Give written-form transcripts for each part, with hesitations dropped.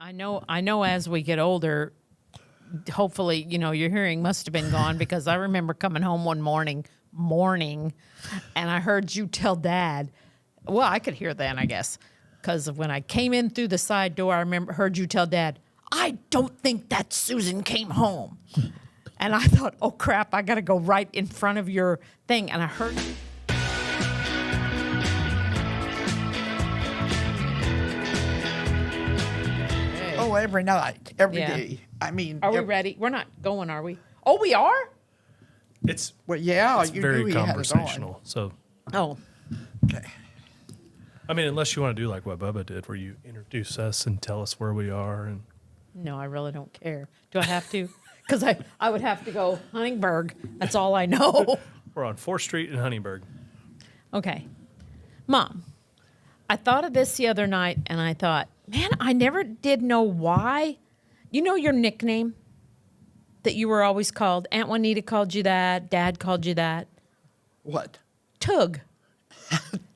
I know as we get older, hopefully, your hearing must have been gone because I remember coming home one morning, and I heard you tell Dad. Well, I could hear then, I guess, because when I came in through the side door, heard you tell Dad, I don't think that Susan came home. And I thought, oh, crap, I got to go right in front of your thing. And I heard... Oh, every night, every day. I mean... Are we ready? We're not going, are we? Oh, we are? It's you very knew he had it conversational. So, Oh. Okay. I mean, unless you want to do like what Bubba did, where you introduce us and tell us where we are. And No, I really don't care. Do I have to? Because I would have to go Huntingburg. That's all I know. we're on 4th Street in Huntingburg. Okay. Mom, I thought of this the other night, and I thought, man, I never did know why. You know your nickname that you were always called? Aunt Juanita called you that. Dad called you that. What? Tug.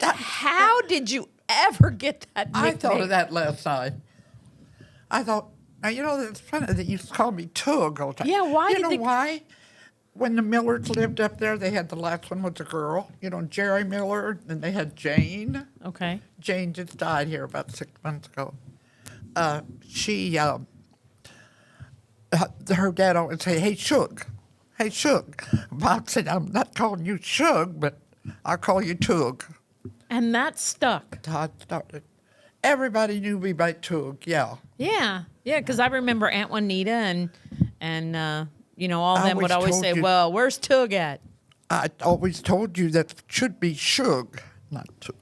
How did you ever get that nickname? I thought of that last night. I thought, it's funny that you call me Tug all the time. Yeah, why You did know they... why? When the Millers lived up there, they had the last one was a girl. Jerry Miller, and they had Jane. Okay. Jane just died here about 6 months ago. Her dad always say, hey, Shug. Hey, Shug. Bob said, I'm not calling you Shug, but I'll call you Tug. And that stuck. Todd started. Everybody knew me by Tug, yeah. Yeah, because I remember Aunt Juanita and all I them would always told say, you- well, where's Tug at? I always told you that it should be Shug, not Tug.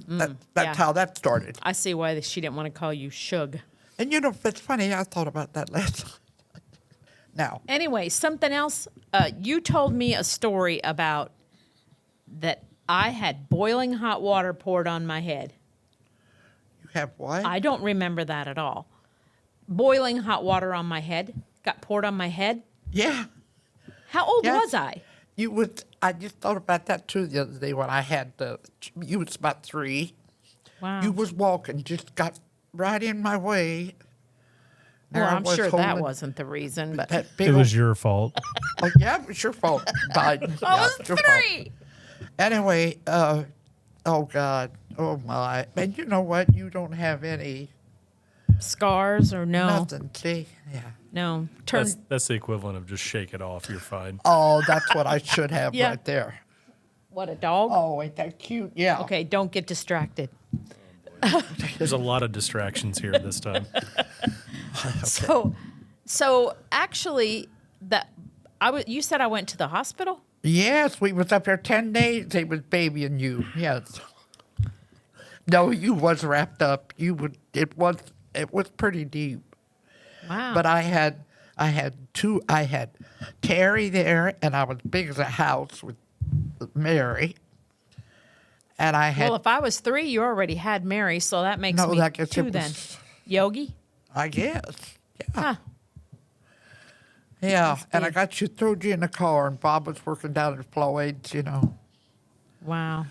That's yeah. how that started. I see why she didn't want to call you Shug. And it's funny, I thought about that last night. Now, Anyway, something else. You told me a story about that I had boiling hot water poured on my head. you have what? I don't remember that at all. Boiling hot water on my head got poured on my head. Yeah. How old Yes. was I? I just thought about that too the other day when I had you was about 3. Wow. You was walking, just got right in my way. Well, There I I'm was sure that holding wasn't the reason, but that big It was old- your fault. Oh, yeah, it was your fault, Biden. I Yeah, was it's your fault. 3. Anyway, oh, God. Oh, my. And you know what? You don't have any, Scars or no? nothing. See? Yeah. No. Turn. That's the equivalent of just shake it off. You're fine. Oh, that's what I should have Yeah. right there. What, a dog? Oh, ain't that cute? Yeah. Okay, don't get distracted. There's a lot of distractions here this time. So actually, you said I went to the hospital? Yes, we was up there 10 days. They was babying you. Yes. No, you was wrapped up. It was pretty deep. Wow. But I had Terry there, and I was big as a house with Mary. And I had, well, if I was 3, you already had Mary, so that makes me I guess 2 it then. was- Yogi? I guess, yeah. Huh. Yeah, and I big. throwed you in the car, and Bob was working down at Floyd's, Wow.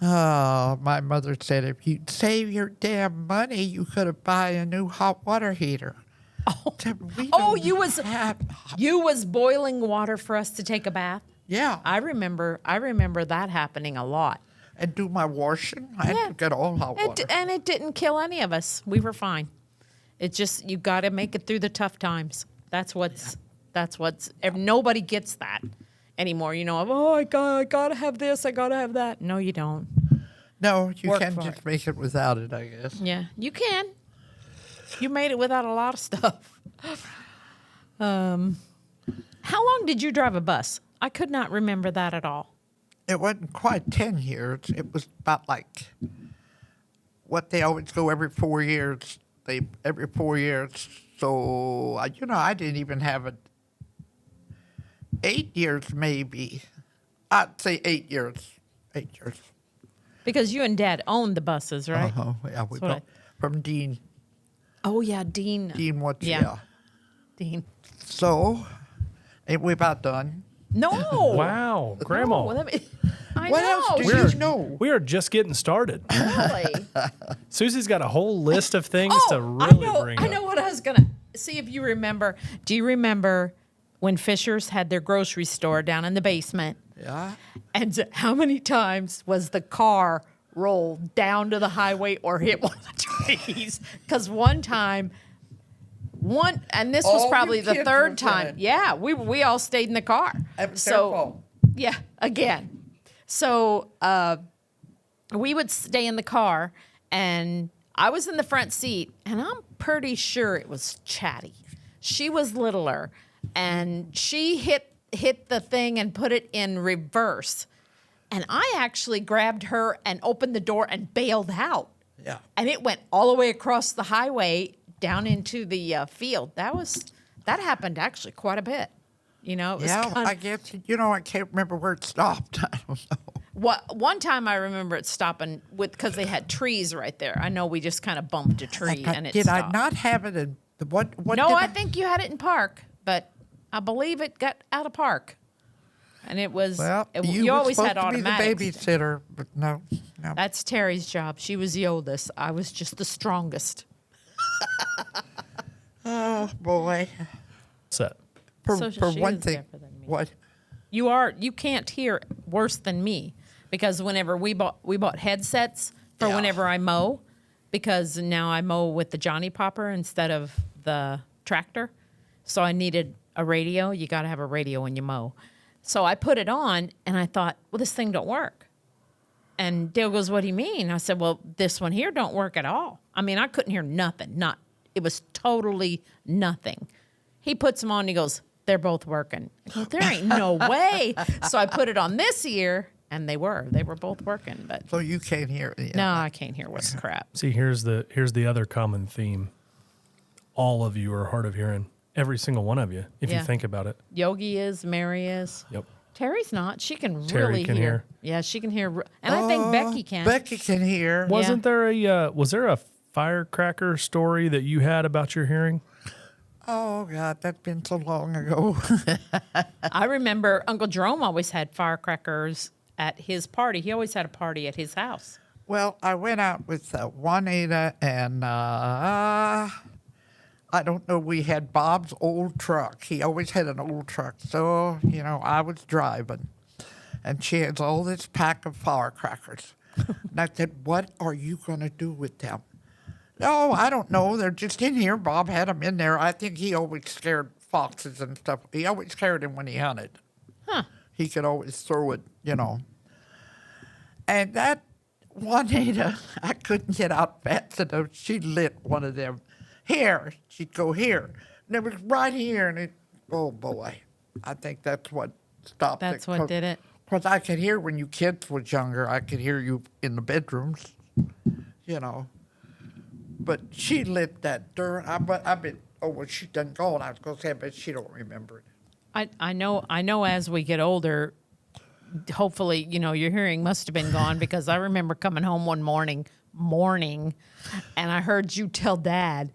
Oh, my mother said, if you'd save your damn money, you could have buy a new hot water heater. Oh, Said, "We oh don't you was have-" you was boiling water for us to take a bath? Yeah, I remember that happening a lot. and do my washing. I had to get all hot water. And it didn't kill any of us. We were fine. It's just you got to make it through the tough times. That's what's nobody gets that anymore. I gotta have this, I gotta have that. No, you don't. No, you Work can for just it. make it without it, I guess. Yeah, you can. You made it without a lot of stuff. How long did you drive a bus? I could not remember that at all. It wasn't quite 10 years. It was about like what they always go every 4 years. Every 4 years. So, I didn't even have 8 years maybe. I'd say 8 years. 8 years. Because you and Dad owned the buses, right? Uh-huh. Yeah, we That's what got from Dean. Oh, yeah, Dean. Dean, what? Yeah. Yeah. Dean. So, ain't we about done? No. Wow, Grandma. No, I I What know. else do We're- you know? We are just getting started. Really? Susie's got a whole list of things to I really know. bring I up. know what I was gonna see if you remember. Do you remember when Fisher's had their grocery store down in the basement? Yeah. And how many times was the car rolled down to the highway or hit one of the trees? Because one time, and this was All probably you the kids third was in time. it. Yeah, we all stayed in the car. It was their fault. Yeah, again. So we would stay in the car, and I was in the front seat, and I'm pretty sure it was Chatty. She was littler, and she hit the thing and put it in reverse. And I actually grabbed her and opened the door and bailed out. Yeah. And it went all the way across the highway down into the field. That happened actually quite a bit. You know, it was Yeah, kind I guess, I can't remember where it stopped. I don't know. one time I remember it stopping because they had trees right there. I know we just kind of bumped a tree and it Did stopped. I not have it in what No, did I think you had it in park, but I believe it got out of park. And it was, Well, you you were always supposed had to be the automatics. babysitter, but no. That's Terry's job. She was the oldest. I was just the strongest. Oh boy. Set. For, So for she one is thing, different than me. what? You can't hear worse than me because whenever we bought headsets for Yeah. whenever I mow, because now I mow with the Johnny Popper instead of the tractor. So I needed a radio. You got to have a radio when you mow. So I put it on and I thought, well, this thing don't work. And Dale goes, what do you mean? I said, well, this one here don't work at all. I mean, I couldn't hear nothing. It was totally nothing. He puts them on and he goes, they're both working. I go, there ain't no way. So I put it on this ear and they were both working. But So you can't hear it. no, I can't hear what's crap. See, here's the other common theme. All of you are hard of hearing. Every single one of you, if you Yeah. think about it. Yogi is, Mary is. Yep. Terry's not. She can Terry really can hear. Yeah, she can hear. And I think Becky can. Becky can hear. Wasn't there was there a firecracker story that you had about your hearing? Oh God, that's been so long ago. I remember Uncle Jerome always had firecrackers at his party. He always had a party at his house. Well, I went out with Juanita and I don't know. We had Bob's old truck. He always had an old truck. So, I was driving and she has all this pack of firecrackers. And I said, what are you going to do with them? No, I don't know. They're just in here. Bob had them in there. I think he always scared foxes and stuff. He always scared them when he hunted. Huh. He could always throw it, And that Juanita, I couldn't get out fast enough. She lit one of them. Here. She'd go here. And it was right here. And oh boy. I think that's what stopped it. That's what did it. Because I could hear when you kids was younger, I could hear you in the bedrooms, But she lit that dirt. I bet, well, she done gone. I was going to say, but she don't remember it. I know as we get older, hopefully, your hearing must have been gone because I remember coming home one morning, and I heard you tell Dad.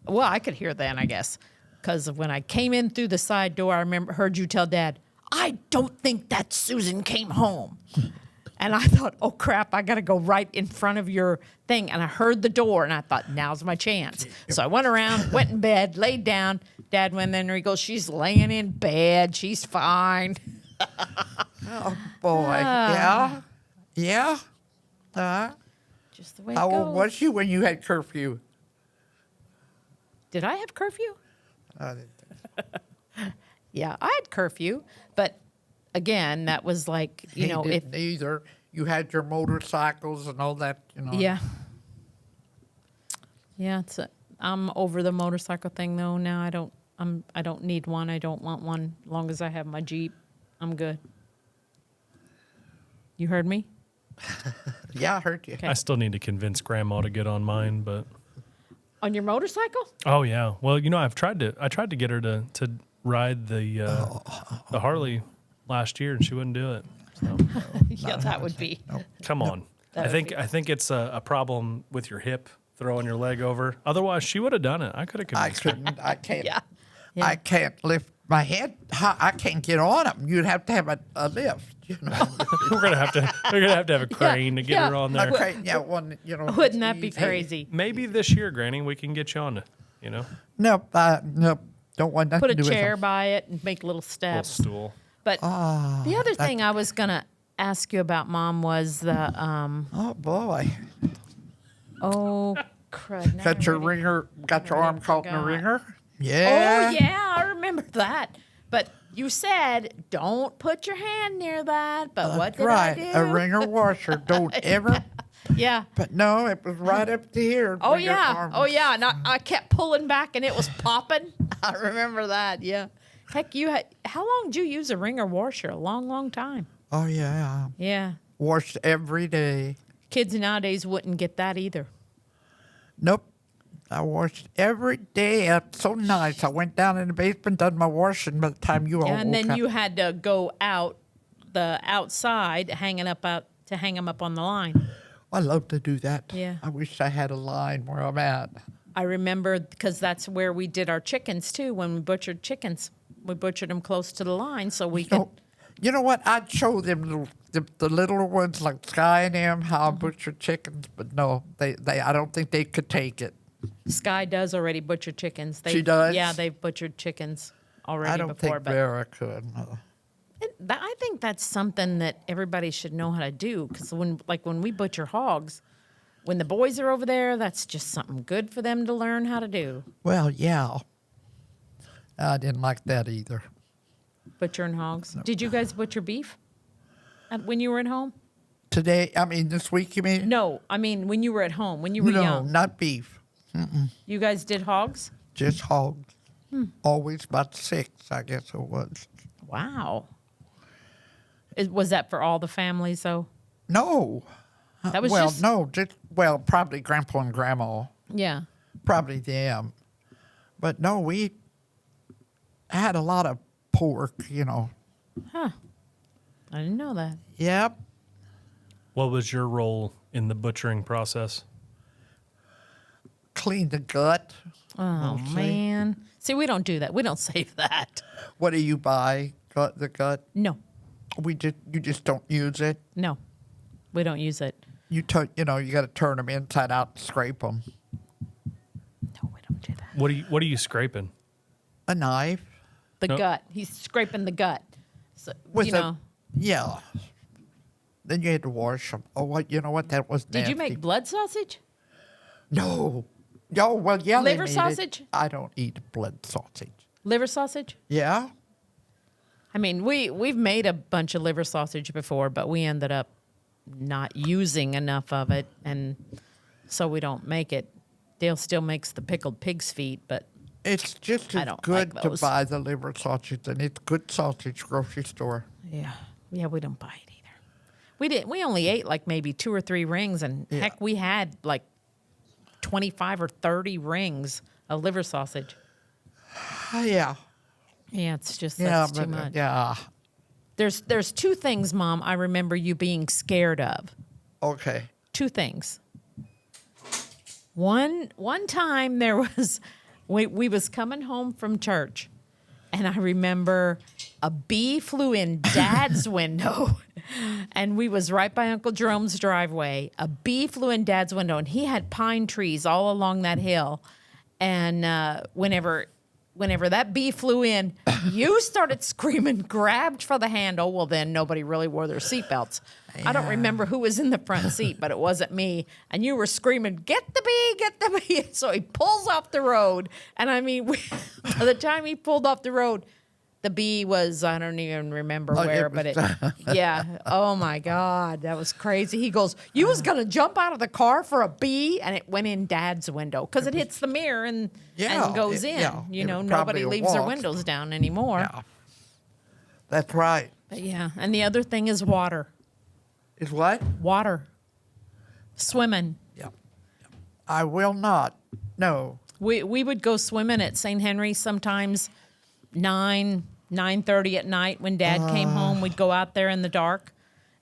Well, I could hear then, I guess, because when I came in through the side door, I heard you tell Dad, I don't think that Susan came home. And I thought, oh, crap, I got to go right in front of your thing. And I heard the door, and I thought, now's my chance. So I went around, went in bed, laid down. Dad went in there. He goes, she's laying in bed. She's fine. Oh, boy. Yeah? Yeah? Just the way it How goes. old was you when you had curfew? Did I have curfew? Uh, Yeah, I had curfew. But, again, that was like, he if... didn't either. You had your motorcycles and all that, Yeah. Yeah, I'm over the motorcycle thing though now. I don't need one. I don't want one. As long as I have my Jeep, I'm good. You heard me? Yeah, I heard you. Okay. I still need to convince Grandma to get on mine, but On your motorcycle? oh yeah. Well, I tried to get her to ride the Harley last year, and she wouldn't do it. So Yeah, that would be. come on. I think it's a problem with your hip, throwing your leg over. Otherwise, she would have done it. I could have I convinced her. couldn't. I can't. Yeah. I can't lift my head. I can't get on them. You'd have to have a lift. You know, We're gonna have to have a crane to get her on there. okay, yeah, one, you know. Wouldn't that be easy. crazy? Maybe this year, Granny, we can get you on. You know, Nope, nope. Don't want nothing Put a to do with chair them. by it and make little little steps. stool. But the other thing I was going to ask you about, Mom, was the, Oh boy, oh, crud. now got I your already- ringer, got your arm caught in the forgot. ringer. Oh, Yeah. yeah, I remember that. But you said, don't put your hand near that. But what did Right, I do? a ringer washer. Don't ever. Yeah. But no, it was right up to here. Oh, where your yeah. arm Oh, was. yeah. And I kept pulling back and it was popping. I remember that. Yeah. Heck, how long did you use a ringer washer? A long, long time. Oh yeah. Yeah. Washed every day. Kids nowadays wouldn't get that either. Nope. I washed every day. It's so nice. I went down in the basement, done my washing by the time you all And woke then up. you had to go out the outside, hang them up on the line. I love to do that. Yeah. I wish I had a line where I'm at. I remember because that's where we did our chickens too. When we butchered chickens, we butchered them close to the line so we could. No, you know what? I'd show them the little ones like Sky and them how I Mm-hmm. butcher chickens, but no, they I don't think they could take it. Sky does already butcher chickens. She does? Yeah, they've butchered chickens already I don't before. think But Vera could. I think that's something that everybody should know how to do. Because when we butcher hogs, when the boys are over there, that's just something good for them to learn how to do. Well, yeah. I didn't like that either. Butchering hogs. Did you guys butcher beef when you were at home? Today, I mean, this week, you mean? No, I mean when you were at home, when you were No, young. not beef. You guys did hogs? Just hogs. Always about 6, I guess it was. Wow. Was that for all the families though? No. That was well, just no, probably Grandpa and Grandma. yeah. Probably them. But no, we had a lot of pork, you know. Huh. I didn't know that. Yep. What was your role in the butchering process? Clean the gut. Oh man. See, we don't do that. We don't save that. What do you buy? The gut? No. You just don't use it. No. We don't use it. You got to turn them inside out and scrape them. No, we don't do that. What are you scraping? A knife. The No. gut. He's scraping the gut. So, With you know. yeah. Then you had to wash them. Oh, what? You know what? That was nasty. Did you make blood sausage? No. Oh, well, yeah. they Liver made it. sausage? I don't eat blood sausage. Liver sausage? Yeah? I mean, we've made a bunch of liver sausage before, but we ended up not using enough of it, and so we don't make it. Dale still makes the pickled pig's feet, but It's just I as don't good like to those. buy the liver sausage, and it's good sausage grocery store. yeah, we don't buy it either. We only ate like maybe 2 or 3 rings, and Yeah. heck, we had like 25 or 30 rings of liver sausage. Yeah. Yeah, it's just Yeah, that's but too much. yeah. There's 2 things, Mom, I remember you being scared of. Okay. 2 things. One time there was we was coming home from church, and I remember a bee flew in Dad's window, and we was right by Uncle Jerome's driveway. A bee flew in Dad's window, and he had pine trees all along that hill. And whenever that bee flew in, you started screaming, grabbed for the handle. Well, then nobody really wore their seatbelts. I don't remember who was in the front seat, but it wasn't me. And you were screaming, get the bee, get the bee. So he pulls off the road. And I mean, by the time he pulled off the road, the bee was, I don't even remember where, but yeah. Oh my God, that was crazy. He goes, you was going to jump out of the car for a bee? And it went in Dad's window because it hits the mirror and goes in. You know, nobody probably leaves their walks. windows down anymore. Yeah. That's right. But yeah. And the other thing is water. Is what? Water. Swimming. Yeah. I will not. No. We would go swimming at St. Henry sometimes 9:30 at night when Dad came home. We'd go out there in the dark.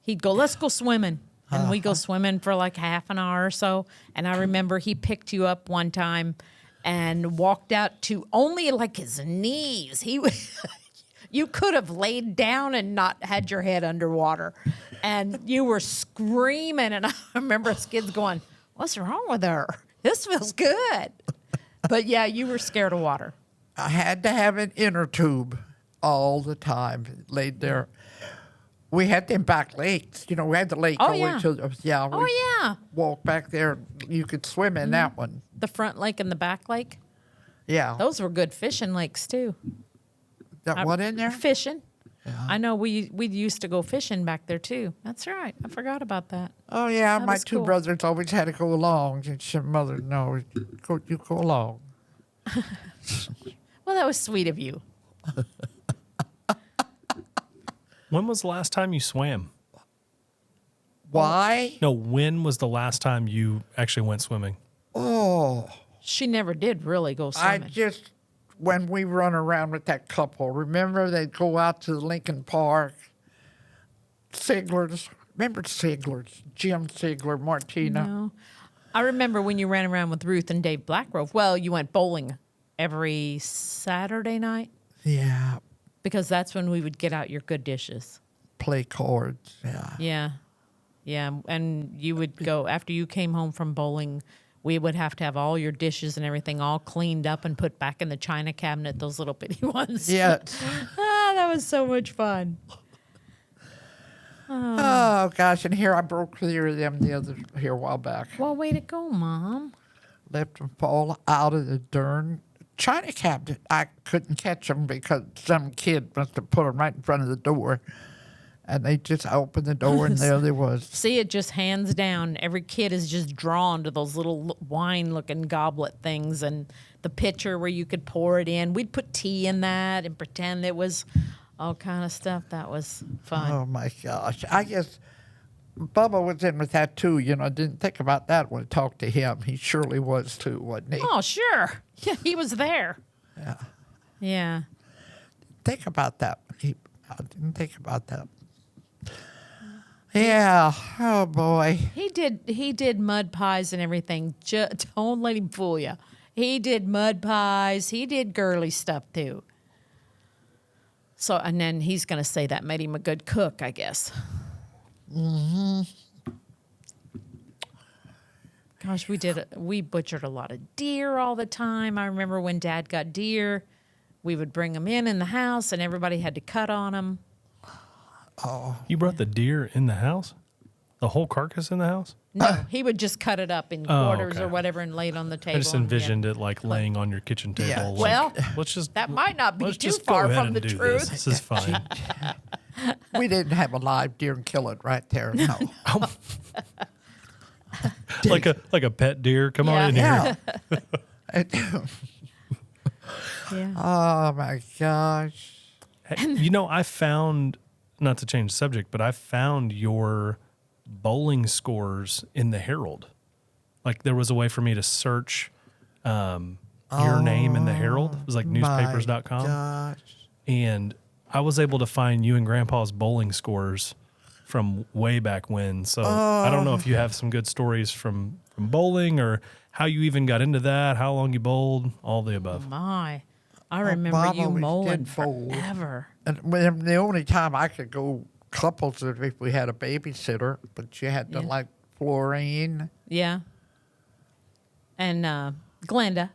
He'd go, let's go swimming. And we'd go swimming for like half an hour or so. And I remember he picked you up one time and walked out to only like his knees. You could have laid down and not had your head underwater. And you were screaming. And I remember us kids going, what's wrong with her? This feels good. But yeah, you were scared of water. I had to have an inner tube all the time. Laid there. We had them back lakes. You know, we had the lake. Oh, going yeah. to yeah. We Oh, yeah. walked back there. You could swim in that one. The front lake and the back lake. Yeah. Those were good fishing lakes, too. That what in there? Fishing. Yeah. I know we used to go fishing back there, too. That's right. I forgot about that. Oh, yeah. That My was two cool. brothers always had to go along. And your mother, no, you go along. Well, that was sweet of you. When was the last time you swam? Why? No, when was the last time you actually went swimming? Oh, She never did really go I swimming. just, when we run around with that couple, remember they'd go out to Lincoln Park, Sigler's, remember Sigler's, Jim Sigler, Martina? No. I remember when you ran around with Ruth and Dave Blackgrove. Well, you went bowling every Saturday night Yeah, because that's when we would get out your good dishes. play cards, yeah. Yeah. Yeah. And you would go, after you came home from bowling, we would have to have all your dishes and everything all cleaned up and put back in the china cabinet, those little bitty ones. Yeah. That was so much fun. Oh, gosh, and here I broke 3 of them here a while back. Well, way to go, Mom. Let them fall out of the darn china cabinet. I couldn't catch them because some kid must have put them right in front of the door. And they just opened the door, and there they was. See, it just hands down. Every kid is just drawn to those little wine-looking goblet things and the pitcher where you could pour it in. We'd put tea in that and pretend it was all kind of stuff. That was fun. Oh, my gosh. I guess Bubba was in with that, too. You know, I didn't think about that when I talked to him. He surely was, too, wasn't he? Oh, sure. Yeah, he was there. Yeah. Yeah. Think about that. I didn't think about that. Yeah. Oh, boy. He did mud pies and everything. Don't let him fool you. He did mud pies. He did girly stuff, too. So, and then he's going to say that made him a good cook, I guess. Mm-hmm. Gosh, we butchered a lot of deer all the time. I remember when Dad got deer, we would bring them in the house, and everybody had to cut on them. You brought the deer in the house? The whole carcass in the house? No, he would just cut it up in quarters okay. or whatever and lay it on the table. I just envisioned it like laying on your kitchen table. Yeah. like, Well, let's just that might not be let's too just go far ahead from and the do truth. This is fine. We didn't have a live deer and kill it right there. No. like a pet deer. Come on in Yeah. here. Yeah. Oh, my gosh. Hey, you know, I found, not to change the subject, but I found your bowling scores in the Herald. Like there was a way for me to search your name in the Herald. It was like newspapers.com. Gosh. And I was able to find you and Grandpa's bowling scores from way back when. So I don't know if you have some good stories from bowling or how you even got into that, how long you bowled, all the above. My, I remember Bob you always mowing did bowl. forever. And the only time I could go couples is if we had a babysitter, but you had to Yeah. like Florine. Yeah. And Glenda.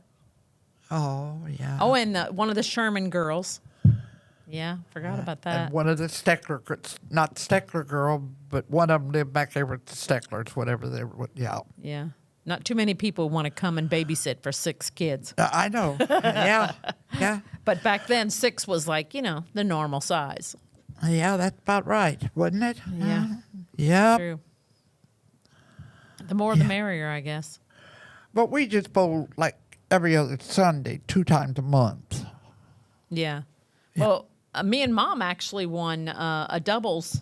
Oh, yeah. Oh, and one of the Sherman girls. Yeah, forgot about that. And one of the Steckler, not Steckler girl, but one of them lived back there with the Stecklers, whatever they were. Yeah. Yeah. Not too many people want to come and babysit for 6 kids. I know. Yeah. Yeah. But back then, 6 was like, the normal size. Yeah, that's about right, wasn't it? Yeah. Yeah. True. The more the merrier, I guess. But we just bowl like every other Sunday, 2 times a month. Yeah. Well, me and Mom actually won a doubles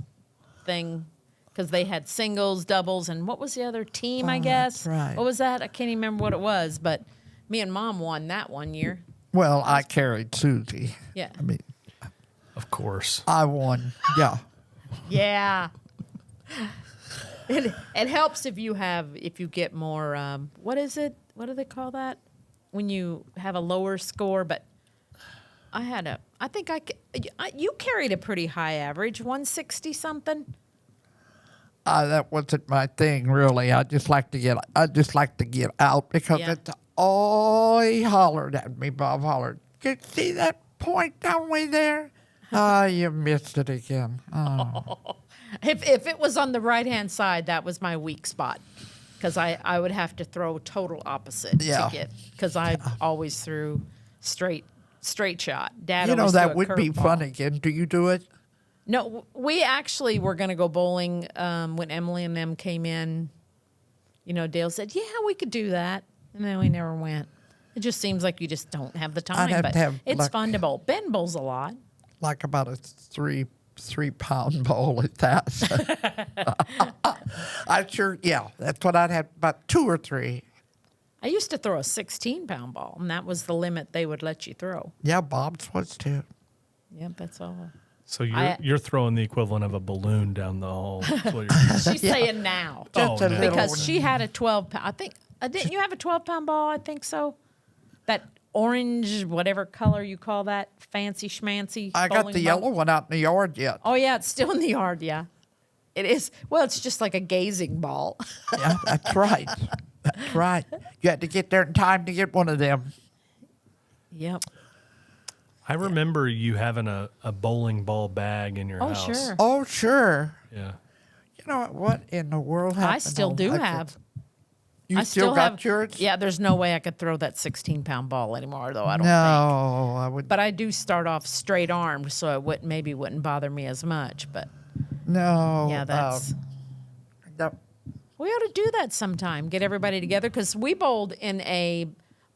thing because they had singles, doubles, and what was the other team, I guess? that's right. What was that? I can't even remember what it was, but me and Mom won that one year. Well, I carried Suzy. Yeah. I mean, Of course. I won. Yeah. Yeah. It helps if you get more, what is it? What do they call that? When you have a lower score, but I think you carried a pretty high average, 160 something. That wasn't my thing, really. I just like to get out because Yeah. it's all he hollered at me. Bob hollered, "You see that point down way there? Ah, you missed it again." Oh. If it was on the right hand side, that was my weak spot, because I would have to throw total opposite Yeah. to get, because I always threw straight shot. Dad, You know, always threw that a would be curveball. fun again. Do you do it? No, we actually were going to go bowling when Emily and them came in. You know, Dale said, "Yeah, we could do that," and then we never went. It just seems like you just don't have the time. have but to have it's luck. fun to bowl. Ben bowls a lot. Like about a three-pound bowl at that. That's what I'd have, about 2 or 3. I used to throw a 16-pound ball, and that was the limit they would let you throw. Yeah, Bob's was too. Yep, that's all. So I- you're throwing the equivalent of a balloon down the hole. That's what you're She's saying now. Just Oh, a no. little Because one. she had a 12-pound. I think, didn't you have a 12-pound ball? I think so. That orange, whatever color you call that, fancy schmancy. I got bowling the ball. yellow one out in the yard yet. Oh, yeah, it's still in the yard, yeah. It is. Well, it's just like a gazing ball. Yeah, that's right. That's right. You had to get there in time to get one of them. Yep. I remember you having a bowling ball bag in your Oh, house. sure. Oh, sure. Yeah. You know what in the world happened? I still do have. You I still got have, yours? Yeah, there's no way I could throw that 16-pound ball anymore, though, I don't think. No, I would. But I do start off straight armed, so it wouldn't bother me as much. But No. yeah, that's. no. We ought to do that sometime. Get everybody together, because we bowled in a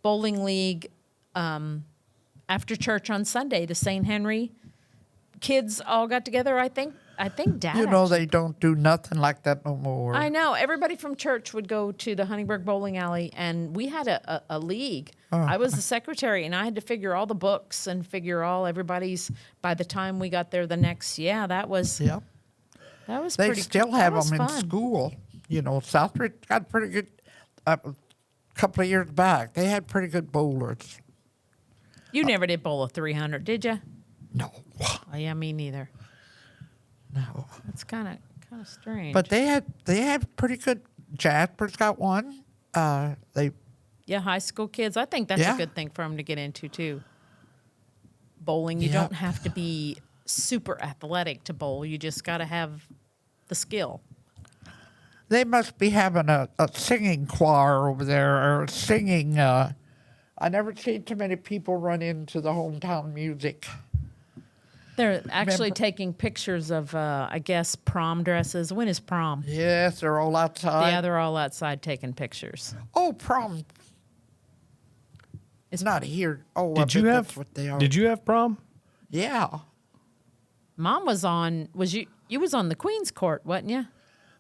bowling league after church on Sunday. The St. Henry kids all got together. I think Dad. You know they don't do nothing like that no more. I know. Everybody from church would go to the Honeyburg Bowling Alley, and we had a league. I was the secretary, and I had to figure all the books and figure all everybody's. By the time we got there the next, that was Yep. that was They pretty. still that have was them in fun. school. You know, Southridge got pretty good. A couple of years back, they had pretty good bowlers. You never did bowl a 300, did you? No, Oh, yeah, me neither. no. That's kind of strange. But they had pretty good. Jasper's got one. They yeah, high school kids. I think that's Yeah. a good thing for them to get into too. Bowling, you Yep. don't have to be super athletic to bowl. You just got to have the skill. They must be having a singing choir over there or singing. I never seen too many people run into the hometown music. They're actually Remember- taking pictures of, I guess, prom dresses. When is prom? Yes, they're all outside. Yeah, they're all outside taking pictures. Oh, prom. It's Not here. Oh, I Did you bet have that's what they are. Did you have prom? Yeah, Mom was on. Was you? You was on the Queen's Court, wasn't you?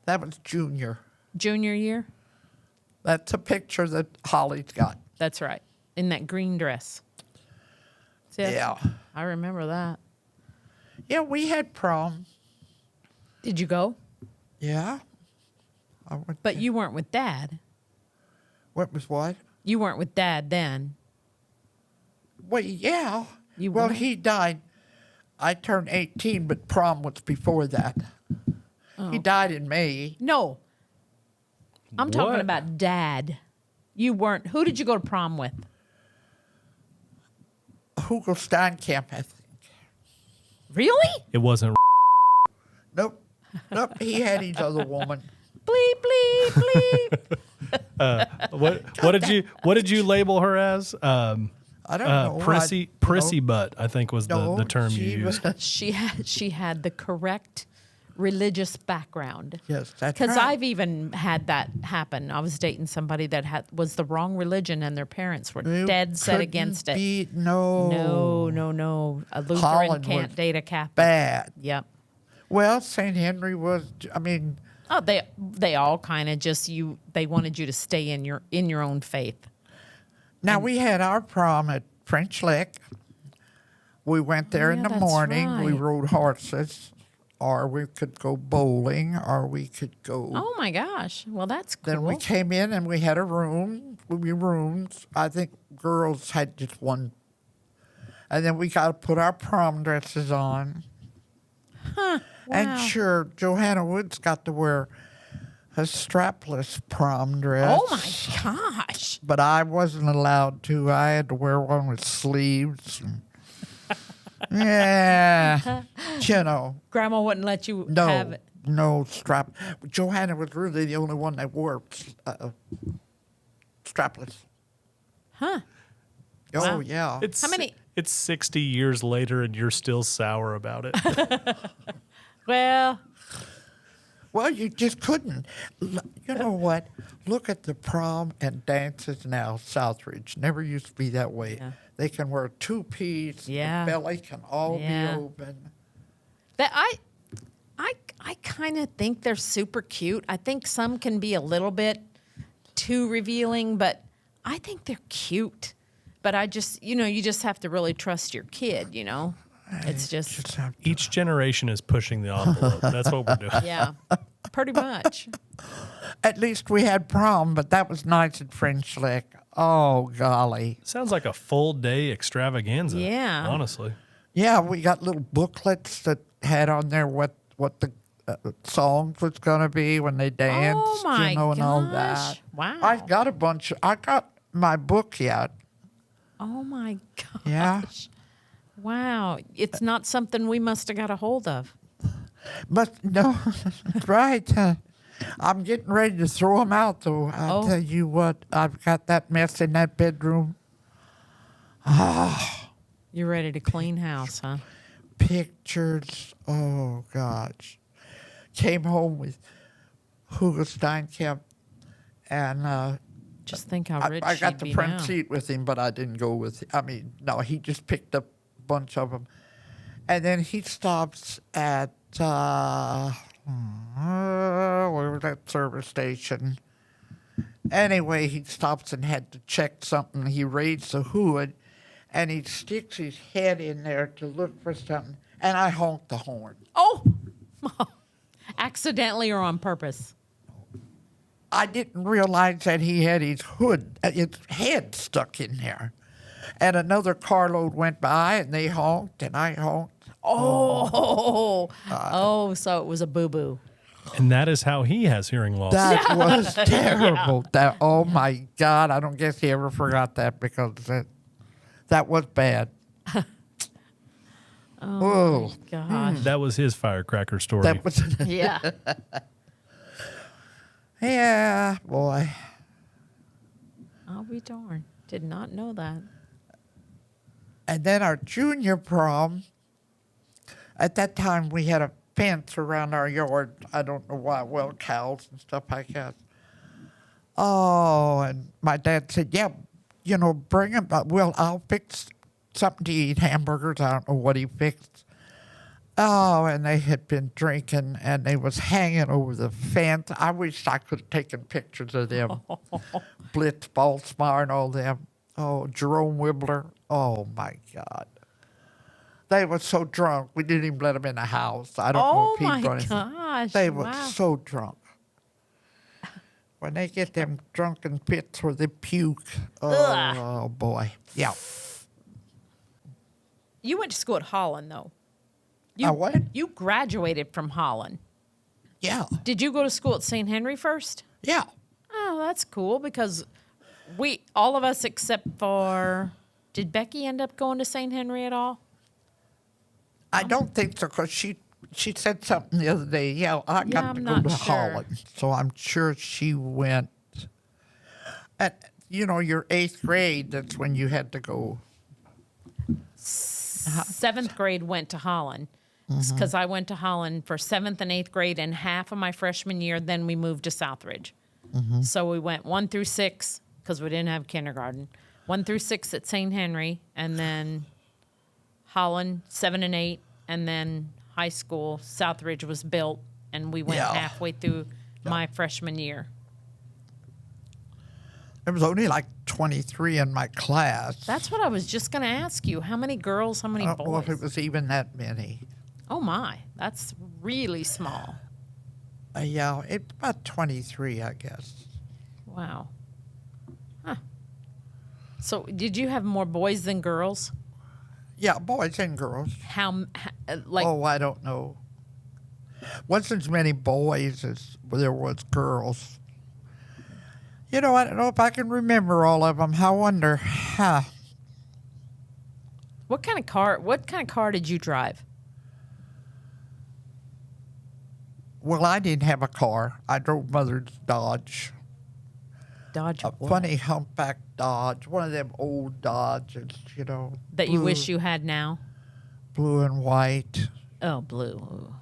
that was Junior. Junior year. That's a picture that Holly's got. That's right. In that green dress. See, Yeah. I remember that. Yeah, we had prom. Did you go? Yeah. I went But you weren't with Dad. What was what? You weren't with Dad then. Well, yeah. You well, weren't? he died. I turned 18, but prom was before that. He died in May. No. I'm talking What? about Dad. You weren't. Who did you go to prom with? Hugo Steinkamp, I think. Really? It wasn't. Nope. Nope. He had his other woman. Bleep, bleep, bleep. What did you label her as? I don't know. Prissy butt, I think was the term you used. she had the correct religious background. Yes, that's Because right. I've even had that happen. I was dating somebody that was the wrong religion, and their parents were You dead set couldn't against it. be- No. No. A Lutheran Holland can't was date a Catholic. Bad. Yep. Well, St. Henry was, I mean, Oh, they all kind of just they wanted you to stay in your own faith. now we had our prom at French Lick. We went there in Yeah, the that's morning. We right. rode horses, or we could go bowling, or we could go. Oh my gosh. Well, that's cool. Then we came in and we had a room. Rooms. I think girls had just one. And then we got to put our prom dresses on. Wow. And sure, Johanna Woods got to wear a strapless prom dress. Oh my gosh. But I wasn't allowed to. I had to wear one with sleeves. Yeah. You know. Grandma wouldn't let you No. have it. No strap. Johanna was really the only one that wore strapless. Huh. Oh, Wow. yeah. It's, How many- It's 60 years later, and you're still sour about it. Well, Well, you just couldn't. You know what? Look at the prom and dances now, Southridge. Never used to be that way. Yeah. They can wear a two-piece. Yeah. The belly can all Yeah. be open. that I kind of think they're super cute. I think some can be a little bit too revealing, but I think they're cute. But I just, you just have to really trust your kid, It's just, Just have to- Each generation is pushing the envelope. That's what we're doing. yeah, pretty much. At least we had prom, but that was nice at French Lick. Oh, golly. Sounds like a full day extravaganza. Yeah. Honestly. Yeah, we got little booklets that had on there what the songs was going to be when they danced, Oh, my and all gosh. that. Wow. I got a bunch. I got my book yet. Oh my gosh. Yeah. Wow. It's not something we must have got a hold of. But no, right. I'm getting ready to throw them out, though. I'll Oh. tell you what, I've got that mess in that bedroom. You're ready to clean house, huh? Pictures. Oh, gosh. Came home with Hugo Steinkamp, and Just think how rich I got she'd the be front now. seat with him, but I didn't go with him. I mean, no, he just picked up a bunch of them. And then he stops at, where was that service station? Anyway, he stops and had to check something. He raised the hood, and he sticks his head in there to look for something, and I honked the horn. Oh, accidentally or on purpose? I didn't realize that he had his head stuck in there. And another carload went by, and they honked, and I honked. Oh, so it was a boo-boo. And that is how he has hearing loss. That was terrible. That, oh my God! I don't guess he ever forgot that because that was bad. Oh, Gosh. That was his firecracker story. that was Yeah. yeah, boy. I'll be darned. Did not know that. And then our junior prom. At that time, we had a fence around our yard. I don't know why. Well, cows and stuff like that. Oh, and my dad said, "Yeah, bring them. Well, I'll fix something to eat, hamburgers." I don't know what he fixed. Oh, and they had been drinking, and they was hanging over the fence. I wish I could have taken pictures of them. Blitz, Balsmar, and all them. Oh, Jerome Wibbler. Oh, my God. They were so drunk, we didn't even let them in the house. I don't know Oh, if he my brought anything. gosh. They were Wow. so drunk. When they get them drunken fits where they puke. Ugh. Oh, boy. Yeah. You went to school at Holland, though. I what? You graduated from Holland. Yeah. Did you go to school at St. Henry first? Yeah. Oh, that's cool because all of us except for, did Becky end up going to St. Henry at all? I don't think so, because she said something the other day. Yeah, I got I'm to go not to sure. Holland. So I'm sure she went. At, your 8th grade, that's when you had to go. 7th grade went to Holland because I went to Holland for 7th and 8th grade and half of my freshman year. Then we moved to Southridge. So we went 1 through 6 because we didn't have kindergarten. 1 through 6 at St. Henry, and then Holland 7 and 8, and then high school. Southridge was built, and we went Yeah. halfway through my freshman year. There was only like 23 in my class. That's what I was just going to ask you. How many girls? How many I don't know if boys? it was even that many. Oh my, that's really small. Yeah, it's about 23, I guess. Wow. Huh. So, did you have more boys than girls? Yeah, boys and girls. Like, Oh, I don't know. Wasn't as many boys as there was girls. You know, I don't know if I can remember all of them. I wonder. Huh. what kind of car did you drive? Well, I didn't have a car. I drove Mother's Dodge. Dodge A what? funny humpback Dodge. One of them old Dodges, you know. That you wish you had now? Blue and white. Oh, blue. Ooh.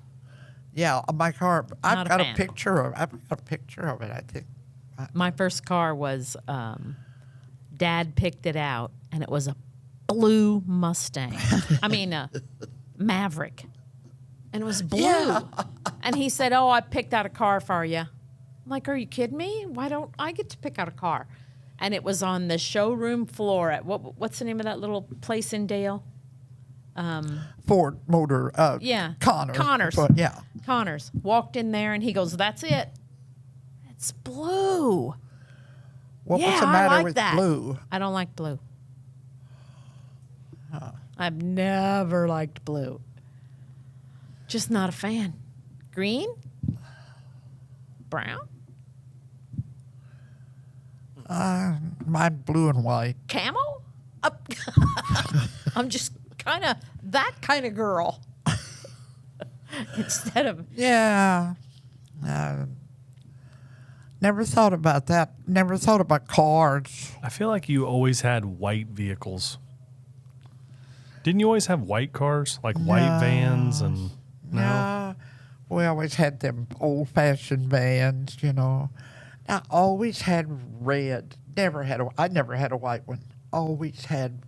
Yeah, my car. Not I've a got fan. a picture of. I've got a picture of it. I think. My first car was, Dad picked it out, and it was a blue Mustang. I mean, a Maverick. And it was blue. Yeah. And he said, "Oh, I picked out a car for you." I'm like, "Are you kidding me? Why don't I get to pick out a car?" And it was on the showroom floor at what's the name of that little place in Dale? Ford Motor. Yeah. Connors. Connors. But, yeah. Connors. Walked in there, and he goes, "That's it. It's blue." What Yeah, was the I matter like with that. blue? I don't like blue. I've never liked blue. Just not a fan. Green? Brown? Mine blue and white. Camel? I'm just kind of that kind of girl. Instead of Yeah. Never thought about that. Never thought about cars. I feel like you always had white vehicles. Didn't you always have white cars, like white vans and no? Yeah. We always had them old-fashioned vans, you know. I always had red. I never had a white one. Always had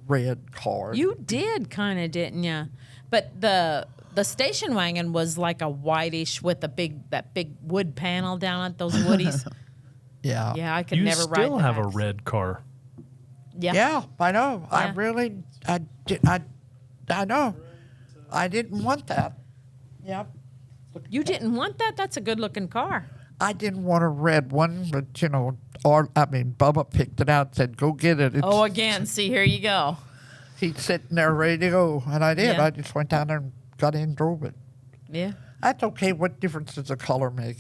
red cars. you did kind of, didn't you? But the station wagon was like a whitish with that big wood panel down at those woodies. Yeah. Yeah, I could You never ride. still the have a backs. red car. Yeah, I know. Yeah. I know. I didn't want that. Yep. You didn't want that? That's a good looking car. I didn't want a red one, but you know, Bubba picked it out, said, "Go get it." Oh, again, see, here you go. He's sitting there ready to go, and I did. Yeah. I just went down there and got in and drove it. Yeah. That's okay. What difference does the color make?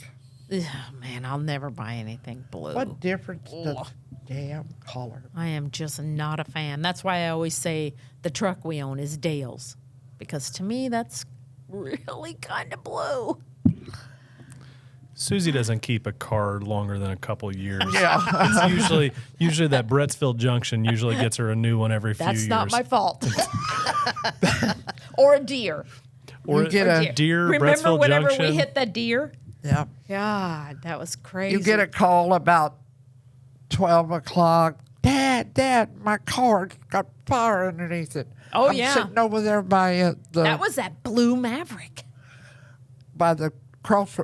Ugh, man, I'll never buy anything blue. What difference does damn color? I am just not a fan. That's why I always say the truck we own is Dale's, because to me that's really kind of blue. Suzy doesn't keep a car longer than a couple years. Yeah. It's usually that Brettsville Junction usually gets her a new one every few That's years. not my fault. Or a deer. Or You get a a- deer, Remember Brettsville whenever Junction. we hit the deer? Yeah. God, that was crazy. You get a call about 12 o'clock. Dad, my car's got fire underneath it. Oh, I'm yeah. sitting over there by That was that blue Maverick. the cross.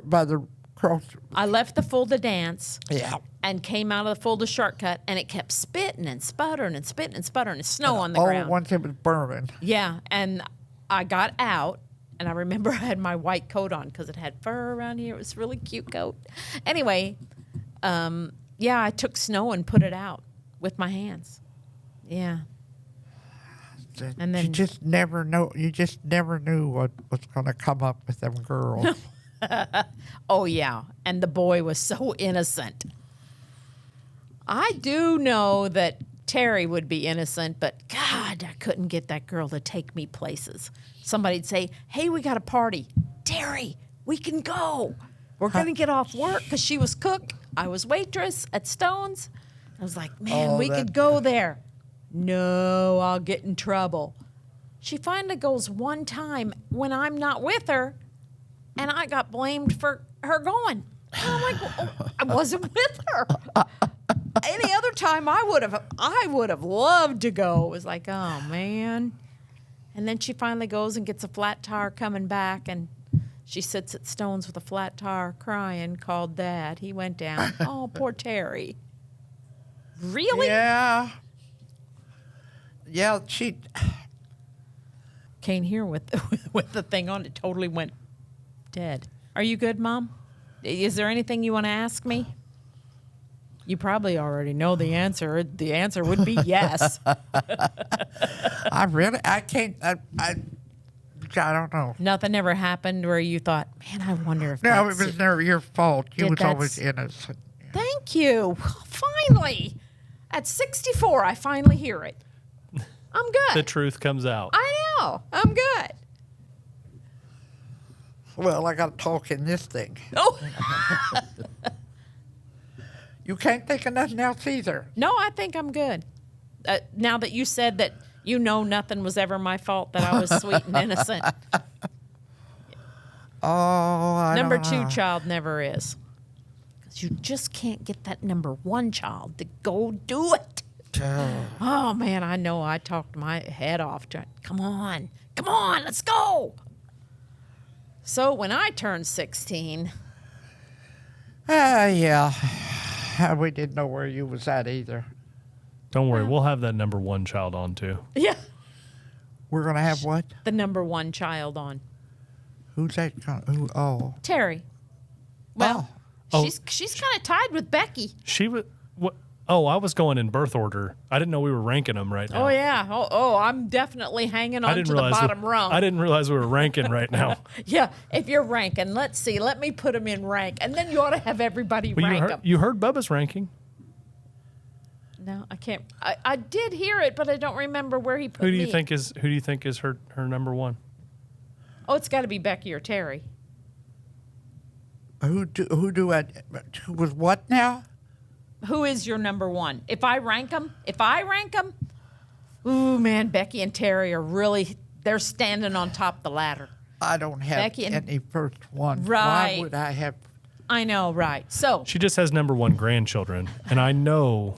I left the Fulda dance Yeah. and came out of the Fulda shortcut, and it kept spitting and sputtering and spitting and sputtering. It's snow on the All ground. at once it was burning. Yeah, and I got out, and I remember I had my white coat on because it had fur around here. It was a really cute coat. Anyway, yeah, I took snow and put it out with my hands. Yeah. And then- you just never know. You just never knew what was going to come up with them girls. Oh, yeah. And the boy was so innocent. I do know that Terry would be innocent, but God, I couldn't get that girl to take me places. Somebody'd say, "Hey, we got a party. Terry, we can go. We're going to get off work," because she was cook. I was waitress at Stone's. I was like, man, Oh, we that- could go there. No, I'll get in trouble. She finally goes one time when I'm not with her, and I got blamed for her going. And I'm like, well, I wasn't with her. Any other time, I would have loved to go. It was like, oh man. And then she finally goes and gets a flat tire coming back, and she sits at Stone's with a flat tire, crying. Called Dad. He went down. Oh, poor Terry. Really? Yeah. Yeah, she. Came here with the thing on. It totally went dead. Are you good, Mom? Is there anything you want to ask me? You probably already know the answer. The answer would be yes. I can't, I don't know. Nothing ever happened where you thought, man, I wonder if No, that's it was never your fault. You Did was always that's- innocent. Thank you. Finally. At 64, I finally hear it. I'm good. The truth comes out. I know. I'm good. Well, I got to talk in this thing. Oh, You can't think of nothing else either. no, I think I'm good. Now that you said that you know nothing was ever my fault, that I was sweet and innocent. Oh, I Number don't 2 know. child never is. Because you just can't get that number 1 child to go do it. Oh, man, I know I talked my head off. Come on, let's go. So when I turned 16, Yeah. We didn't know where you was at either. Don't worry, we'll have that number 1 child on too. yeah, We're going to have what? the number 1 child on. Who's that? Who? Oh. Terry. Well, Oh. she's kind of tied with Becky. She was what? Oh, I was going in birth order. I didn't know we were ranking them right now. Oh yeah. Oh, I'm definitely hanging I on didn't to the realize bottom rung. I didn't realize we were ranking right now. Yeah, if you're ranking, let's see. Let me put them in rank, and then you ought to have everybody Well, rank them. you heard Bubba's ranking. No, I can't. I did hear it, but I don't remember where he put Who do you me. think is her number 1? Oh, it's got to be Becky or Terry. Who was what now? Who is your number 1? If I rank them, ooh man, Becky and Terry are really, they're standing on top of the ladder. I don't have Becky and- any first one. Right. Why would I have? I know, right? So She just has number 1 grandchildren, and I know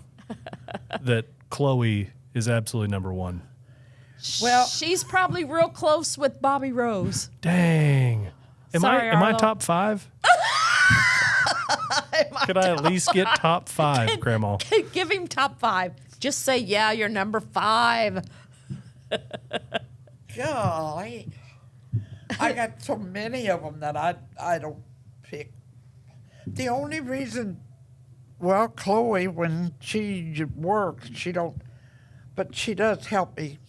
that Chloe is absolutely number 1. Well- she's probably real close with Bobby Rose. Dang. Am I Arlo. top 5? Could I at least get top 5, Grandma? Give him top 5. Just say, yeah, you're number 5. Golly. I got so many of them that I don't pick. The only reason, well, Chloe, when she works, she don't, but she does help me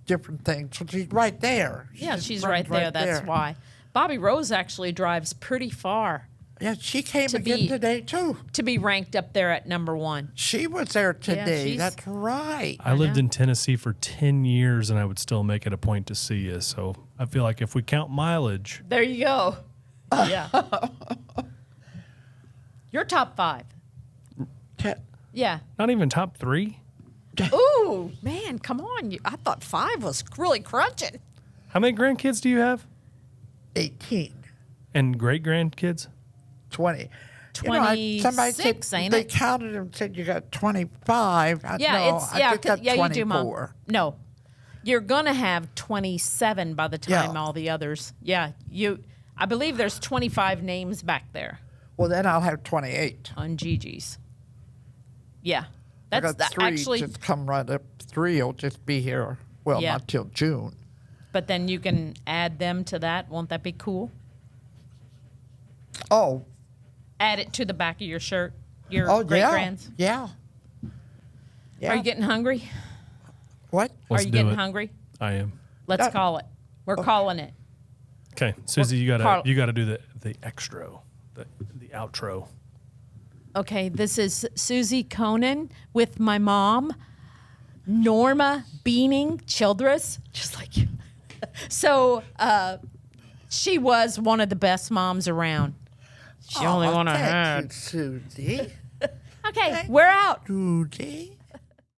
different things. So she's right there. Yeah, just she's runs right there. That's why. Bobby Rose actually drives pretty far Yeah, she came To again be- today too. to be ranked up there at number 1. She was there today. she's- That's right. I lived know. in Tennessee for 10 years, and I would still make it a point to see you. So I feel like if we count mileage, There you go. Yeah. You're top 5. Te- Yeah. not even top 3. Ooh, man, come on. I thought 5 was really crunching. How many grandkids do you have? 18, And great grandkids? 20. somebody 26, said ain't they it? counted and said you got 25. Yeah, no, it's I yeah, just got yeah, you do, Mom. 24. No. You're going to have 27 by the time Yeah. all the others. Yeah, I believe there's 25 names back there Well, then I'll have 28. on Gigi's. Yeah. I That's got 3 actually, just come right up. 3 will just be here. Well, Yeah. not till June. but then you can add them to that. Won't that be cool? Oh, Add it to the back of your shirt. Your oh great yeah, grands. yeah. Yeah. Are you getting hungry? What? Are Let's you do getting it. hungry? I am. Let's Uh, call it. We're calling it. Okay, Susie, you Carl- gotta do the extra, the outro. Okay, this is Suzy Conen with my mom, Norma Beaning Childress, just like you. So she was one of the best moms around. She only Aw, one I thank had. you, Suzy. Okay, we're out. Suzy.